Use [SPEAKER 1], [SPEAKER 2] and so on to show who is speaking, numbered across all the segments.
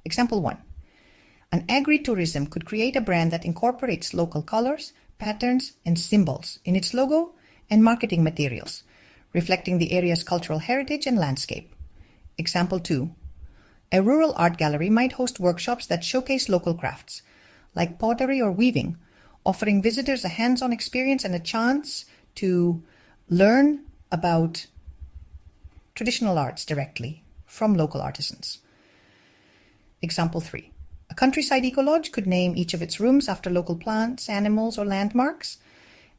[SPEAKER 1] Example 1. An agri-tourism could create a brand that incorporates local colors, patterns, and symbols in its logo and marketing materials, reflecting the area's cultural heritage and landscape. Example 2. A rural art gallery might host workshops that showcase local crafts, like pottery or weaving, offering visitors a hands-on experience and a chance to learn about traditional arts directly from local artisans. Example 3. A countryside eco-lodge could name each of its rooms after local plants, animals, or landmarks,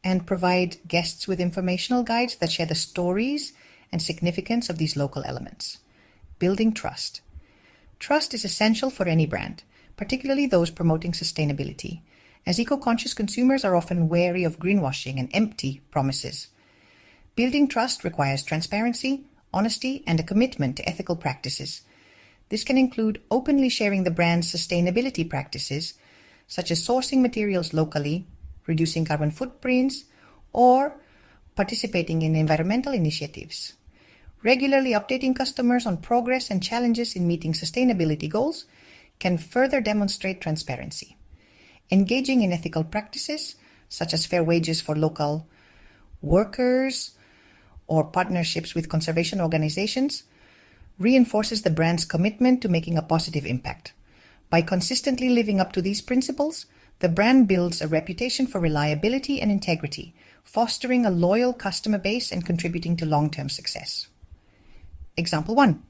[SPEAKER 1] and provide guests with informational guides that share the stories and significance of these local elements. Building trust. Trust is essential for any brand, particularly those promoting sustainability, as eco-conscious consumers are often wary of greenwashing and empty promises. Building trust requires transparency, honesty, and a commitment to ethical practices. This can include openly sharing the brand's sustainability practices, such as sourcing materials locally, reducing carbon footprints, or participating in environmental initiatives. Regularly updating customers on progress and challenges in meeting sustainability goals can further demonstrate transparency. Engaging in ethical practices, such as fair wages for local workers or partnerships with conservation organizations, reinforces the brand's commitment to making a positive impact. By consistently living up to these principles, the brand builds a reputation for reliability and integrity, fostering a loyal customer base and contributing to long-term success. Example 1.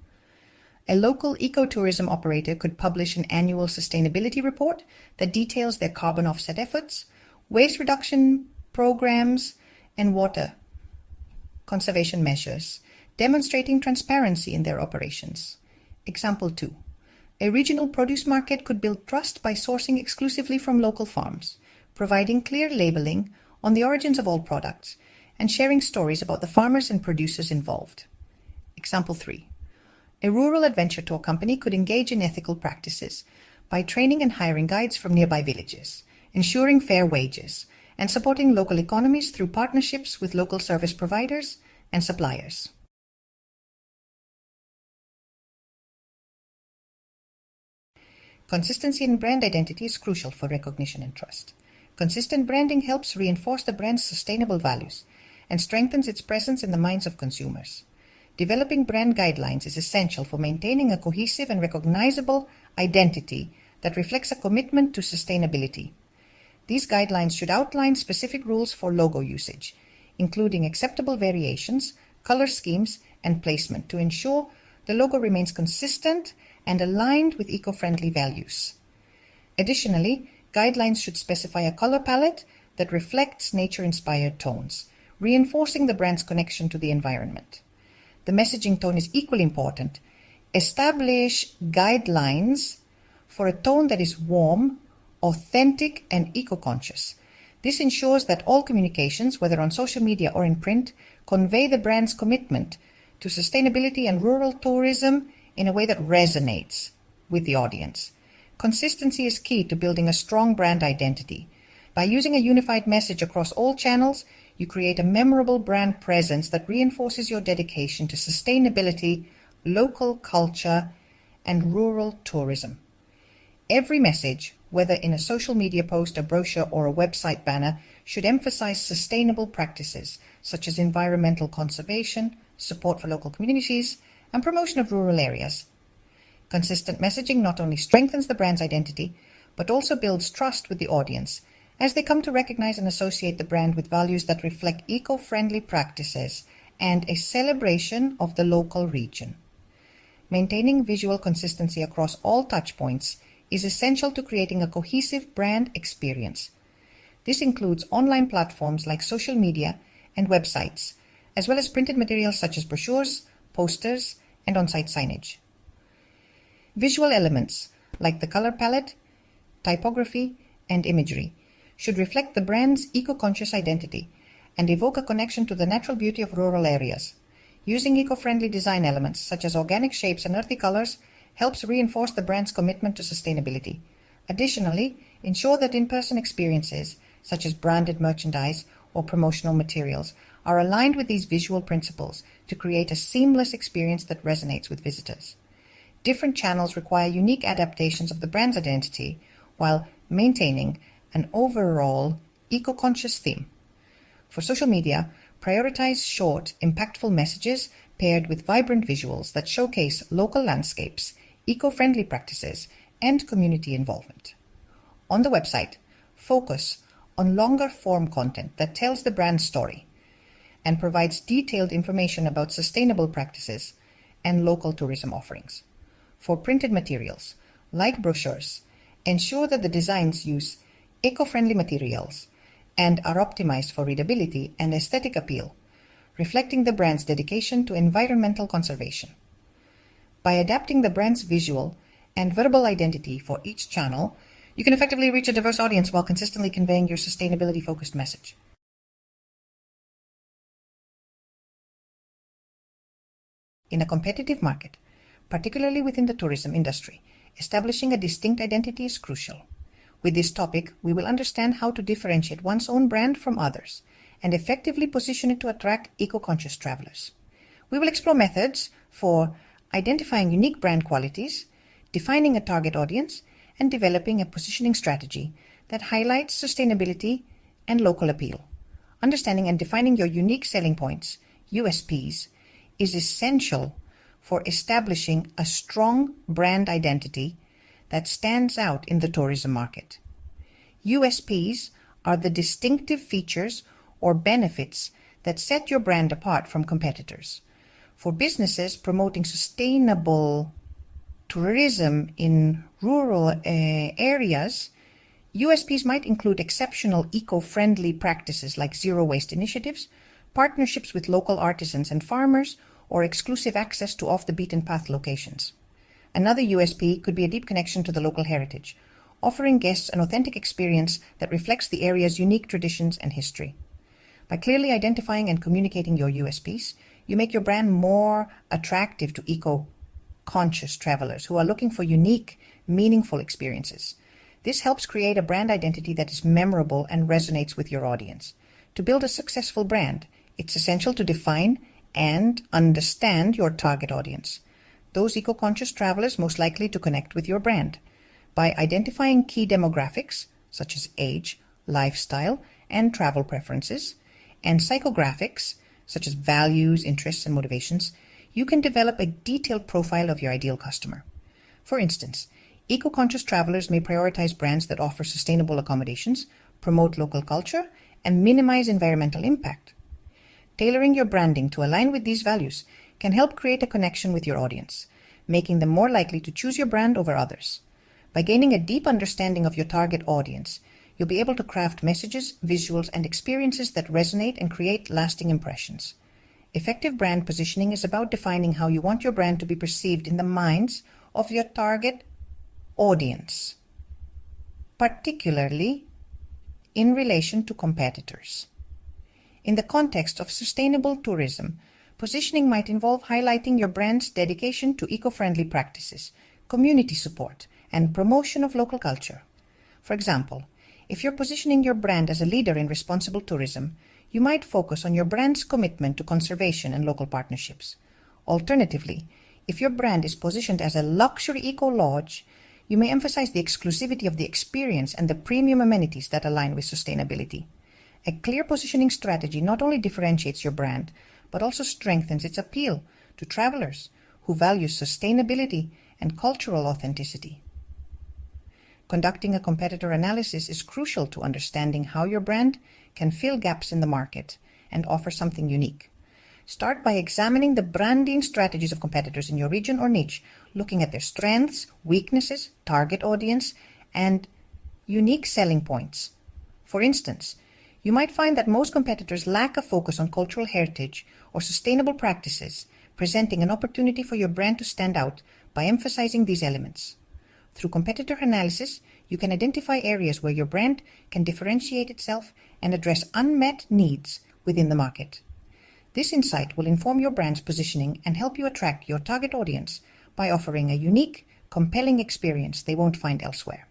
[SPEAKER 1] A local ecotourism operator could publish an annual sustainability report that details their carbon offset efforts, waste reduction programs, and water conservation measures, demonstrating transparency in their operations. Example 2. A regional produce market could build trust by sourcing exclusively from local farms, providing clear labeling on the origins of all products, and sharing stories about the farmers and producers involved. Example 3. A rural adventure tour company could engage in ethical practices by training and hiring guides from nearby villages, ensuring fair wages, and supporting local economies through partnerships with local service providers and suppliers. Consistency in brand identity is crucial for recognition and trust. Consistent branding helps reinforce the brand's sustainable values and strengthens its presence in the minds of consumers. Developing brand guidelines is essential for maintaining a cohesive and recognizable identity that reflects a commitment to sustainability. These guidelines should outline specific rules for logo usage, including acceptable variations, color schemes, and placement to ensure the logo remains consistent and aligned with eco-friendly values. Additionally, guidelines should specify a color palette that reflects nature-inspired tones, reinforcing the brand's connection to the environment. The messaging tone is equally important. Establish guidelines for a tone that is warm, authentic, and eco-conscious. This ensures that all communications, whether on social media or in print, convey the brand's commitment to sustainability and rural tourism in a way that resonates with the audience. Consistency is key to building a strong brand identity. By using a unified message across all channels, you create a memorable brand presence that reinforces your dedication to sustainability, local culture, and rural tourism. Every message, whether in a social media post, a brochure, or a website banner, should emphasize sustainable practices such as environmental conservation, support for local communities, and promotion of rural areas. Consistent messaging not only strengthens the brand's identity, but also builds trust with the audience, as they come to recognize and associate the brand with values that reflect eco-friendly practices and a celebration of the local region. Maintaining visual consistency across all touchpoints is essential to creating a cohesive brand experience. This includes online platforms like social media and websites, as well as printed materials such as brochures, posters, and on-site signage. Visual elements like the color palette, typography, and imagery should reflect the brand's eco-conscious identity and evoke a connection to the natural beauty of rural areas. Using eco-friendly design elements such as organic shapes and earthy colors helps reinforce the brand's commitment to sustainability. Additionally, ensure that in-person experiences, such as branded merchandise or promotional materials, are aligned with these visual principles to create a seamless experience that resonates with visitors. different channels require unique adaptations of the brand's identity while maintaining an overall eco-conscious theme. For social media, prioritize short, impactful messages paired with vibrant visuals that showcase local landscapes, eco-friendly practices, and community involvement. On the website, focus on longer-form content that tells the brand's story and provides detailed information about sustainable practices and local tourism offerings. For printed materials, like brochures, ensure that the designs use eco-friendly materials and are optimized for readability and aesthetic appeal, reflecting the brand's dedication to environmental conservation. By adapting the brand's visual and verbal identity for each channel, you can effectively reach a diverse audience while consistently conveying your sustainability-focused message. In a competitive market, particularly within the tourism industry, establishing a distinct identity is crucial. With this topic, we will understand how to differentiate one's own brand from others and effectively position it to attract eco-conscious travelers. We will explore methods for identifying unique brand qualities, defining a target audience, and developing a positioning strategy that highlights sustainability and local appeal. Understanding and defining your unique selling points, USPs, is essential for establishing a strong brand identity that stands out in the tourism market. USPs are the distinctive features or benefits that set your brand apart from competitors. For businesses promoting sustainable tourism in rural areas, USPs might include exceptional eco-friendly practices like zero-waste initiatives, partnerships with local artisans and farmers, or exclusive access to off-the-beaten-path locations. Another USP could be a deep connection to the local heritage, offering guests an authentic experience that reflects the area's unique traditions and history. By clearly identifying and communicating your USPs, you make your brand more attractive to eco-conscious travelers who are looking for unique, meaningful experiences. This helps create a brand identity that is memorable and resonates with your audience. To build a successful brand, it's essential to define and understand your target audience, those eco-conscious travelers most likely to connect with your brand. By identifying key demographics, such as age, lifestyle, and travel preferences, and psychographics, such as values, interests, and motivations, you can develop a detailed profile of your ideal customer. For instance, eco-conscious travelers may prioritize brands that offer sustainable accommodations, promote local culture, and minimize environmental impact. Tailoring your branding to align with these values can help create a connection with your audience, making them more likely to choose your brand over others. By gaining a deep understanding of your target audience, you'll be able to craft messages, visuals, and experiences that resonate and create lasting impressions. Effective brand positioning is about defining how you want your brand to be perceived in the minds of your target audience, particularly in relation to competitors. In the context of sustainable tourism, positioning might involve highlighting your brand's dedication to eco-friendly practices, community support, and promotion of local culture. For example, if you're positioning your brand as a leader in responsible tourism, you might focus on your brand's commitment to conservation and local partnerships. Alternatively, if your brand is positioned as a luxury eco-lodge, you may emphasize the exclusivity of the experience and the premium amenities that align with sustainability. A clear positioning strategy not only differentiates your brand, but also strengthens its appeal to travelers who value sustainability and cultural authenticity. Conducting a competitor analysis is crucial to understanding how your brand can fill gaps in the market and offer something unique. Start by examining the branding strategies of competitors in your region or niche, looking at their strengths, weaknesses, target audience, and unique selling points. For instance, you might find that most competitors lack a focus on cultural heritage or sustainable practices, presenting an opportunity for your brand to stand out by emphasizing these elements. Through competitor analysis, you can identify areas where your brand can differentiate itself and address unmet needs within the market. This insight will inform your brand's positioning and help you attract your target audience by offering a unique, compelling experience they won't find elsewhere.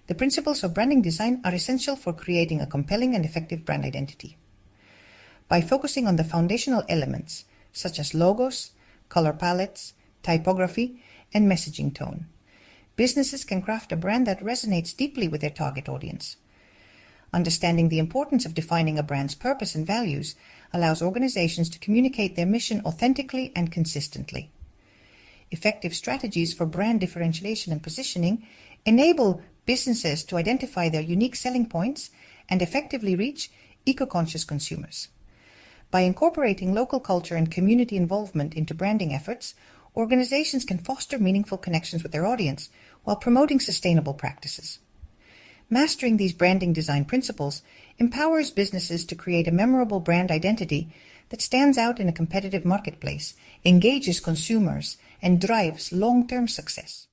[SPEAKER 1] The principles of branding design are essential for creating a compelling and effective brand identity. by focusing on the foundational elements, such as logos, color palettes, typography, and messaging tone. Businesses can craft a brand that resonates deeply with their target audience. Understanding the importance of defining a brand's purpose and values allows organizations to communicate their mission authentically and consistently. Effective strategies for brand differentiation and positioning enable businesses to identify their unique selling points and effectively reach eco-conscious consumers. By incorporating local culture and community involvement into branding efforts, organizations can foster meaningful connections with their audience while promoting sustainable practices. Mastering these branding design principles empowers businesses to create a memorable brand identity that stands out in a competitive marketplace, engages consumers, and drives long-term success.